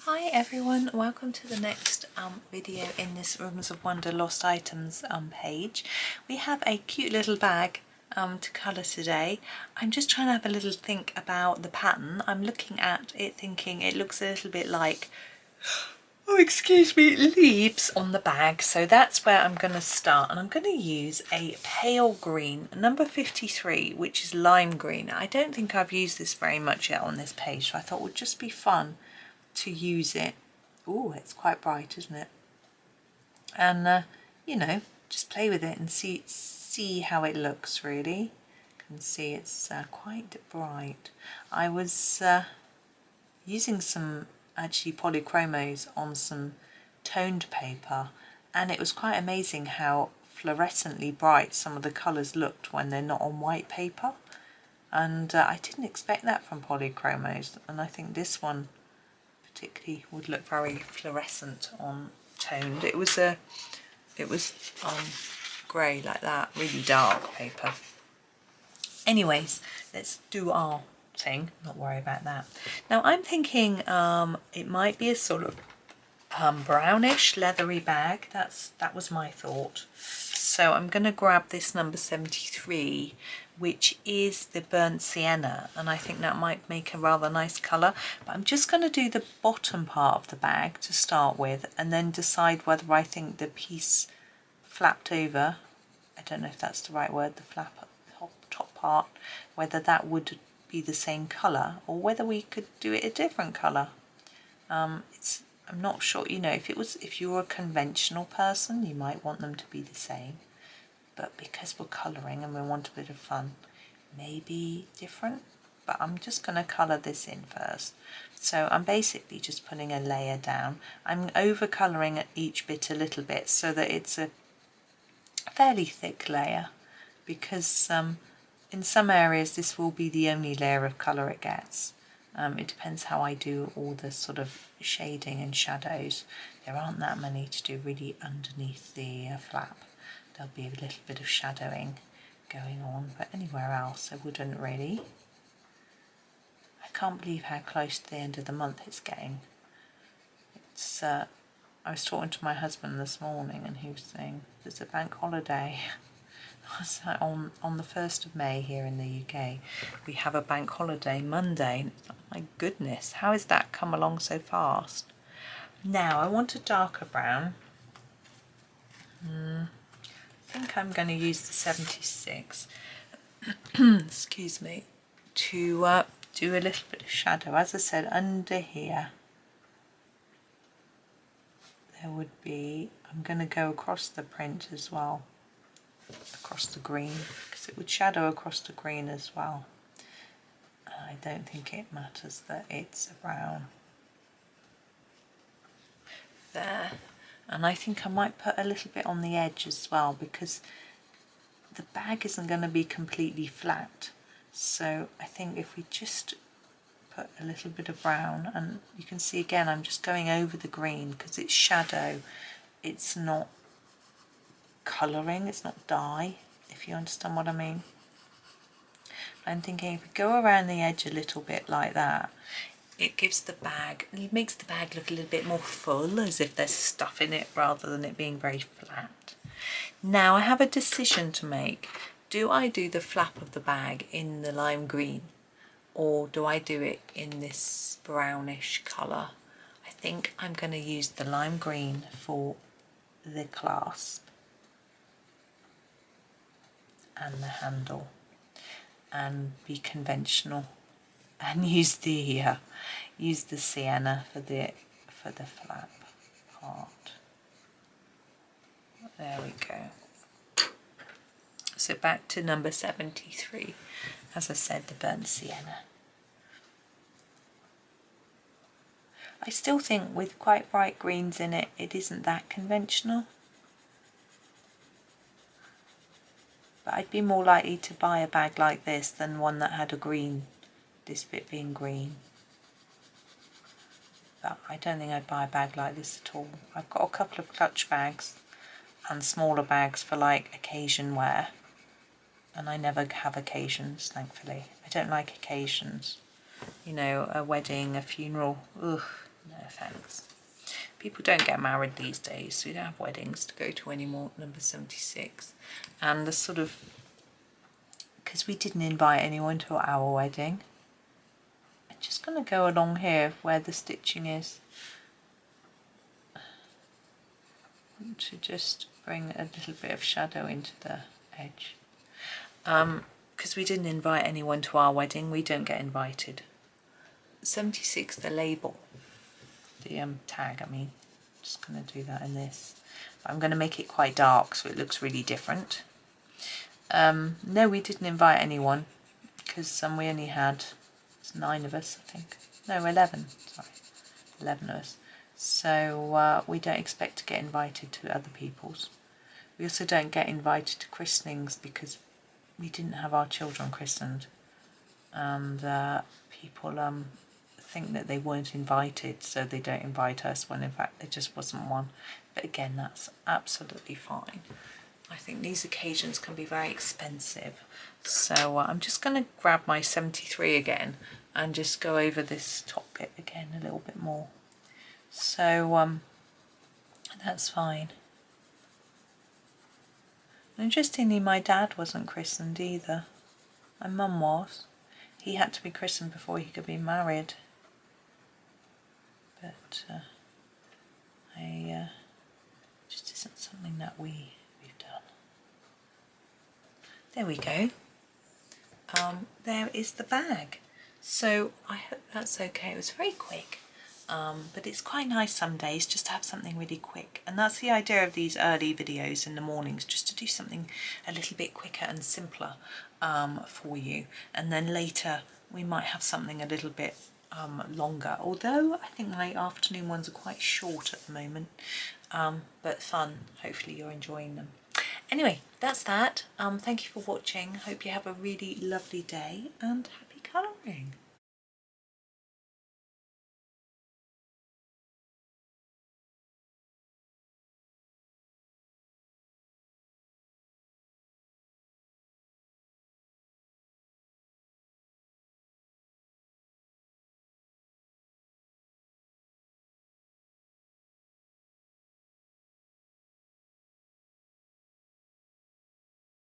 Hi everyone, welcome to the next video in this Rooms of Wonder Lost Items page. We have a cute little bag to colour today. I'm just trying to have a little think about the pattern. I'm looking at it thinking it looks a little bit like, oh excuse me, leaves on the bag. So that's where I'm going to start, and I'm going to use a pale green, number 53, which is lime green. I don't think I've used this very much yet on this page, so I thought it would just be fun to use it. Oh, it's quite bright, isn't it? And you know, just play with it and see how it looks. Really, you can see it's quite bright. I was using some actually polychromos on some toned paper, and it was quite amazing how fluorescently bright some of the colours looked when they're not on white paper. And I didn't expect that from polychromos, and I think this one particularly would look very fluorescent on toned. It was grey like that, really dark paper. Anyways, let's do our thing, not worry about that. Now I'm thinking it might be a sort of brownish leathery bag. That was my thought. So I'm going to grab this number 73, which is the burnt sienna, and I think that might make a rather nice colour. But I'm just going to do the bottom part of the bag to start with, and then decide whether I think the piece flapped over, I don't know if that's the right word, the flap top part, whether that would be the same colour or whether we could do it a different colour. I'm not sure, you know, if you were a conventional person, you might want them to be the same. But because we're colouring and we want a bit of fun, maybe different. But I'm just going to colour this in first. So I'm basically just putting a layer down. I'm over colouring each bit a little bit so that it's a fairly thick layer, because in some areas this will be the only layer of colour it gets. It depends how I do all the sort of shading and shadows. There aren't that many to do really underneath the flap. There'll be a little bit of shadowing going on, but anywhere else I wouldn't really. I can't believe how close to the end of the month it's getting. It's I was talking to my husband this morning and he was saying there's a bank holiday. So on the 1st of May here in the UK, we have a bank holiday Monday. Oh my goodness, how has that come along so fast? Now I want a darker brown. I think I'm going to use the 76, excuse me, to do a little bit of shadow. As I said, under here there would be, I'm going to go across the print as well, across the green, because it would shadow across the green as well. I don't think it matters that it's a brown. There. And I think I might put a little bit on the edge as well, because the bag isn't going to be completely flat. So I think if we just put a little bit of brown, and you can see again I'm just going over the green because it's shadow, it's not colouring, it's not dye, if you understand what I mean. I'm thinking if we go around the edge a little bit like that, it gives the bag, it makes the bag look a little bit more full, as if there's stuff in it rather than it being very flat. Now I have a decision to make. Do I do the flap of the bag in the lime green, or do I do it in this brownish colour? I think I'm going to use the lime green for the clasp and the handle, and be conventional and use the sienna for the flap part. There we go. So back to number 73, as I said, the burnt sienna. I still think with quite bright greens in it, it isn't that conventional. But I'd be more likely to buy a bag like this than one that had a green, this bit being green. But I don't think I'd buy a bag like this at all. I've got a couple of clutch bags and smaller bags for like occasion wear, and I never have occasions, thankfully. I don't like occasions. You know, a wedding, a funeral, ugh, no. thanks. People don't get married these days, so we don't have weddings to go to anymore. Number 76. And the sort of, because we didn't invite anyone to our wedding, I'm just going to go along here where the stitching is. I want to just bring a little bit of shadow into the edge. Because we didn't invite anyone to our wedding, we don't get invited. 76, the label. The tag, I mean. Just going to do that in this. But I'm going to make it quite dark so it looks really different. No, we didn't invite anyone because we only had 9 of us, I think. No, 11. Sorry, 11 of us. So we don't expect to get invited to other people's. We also don't get invited to christenings because we didn't have our children christened, and people think that they weren't invited, so they don't invite us when in fact there just wasn't one. But again, that's absolutely fine. I think these occasions can be very expensive, so I'm just going to grab my 73 again and just go over this top bit again a little bit more. So that's fine. Interestingly, my dad wasn't christened either. My mum was. He had to be christened before he could be married. But just isn't something that we've done. There we go. There is the bag. So I hope that's okay. It was very quick. But it's quite nice some days just to have something really quick, and that's the idea of these early videos in the mornings, just to do something a little bit quicker and simpler for you, and then later we might have something a little bit longer, although I think my afternoon ones are quite short at the moment, but fun. Hopefully you're enjoying them. Anyway, that's that. Thank you for watching. Hope you have a really lovely day and happy colouring.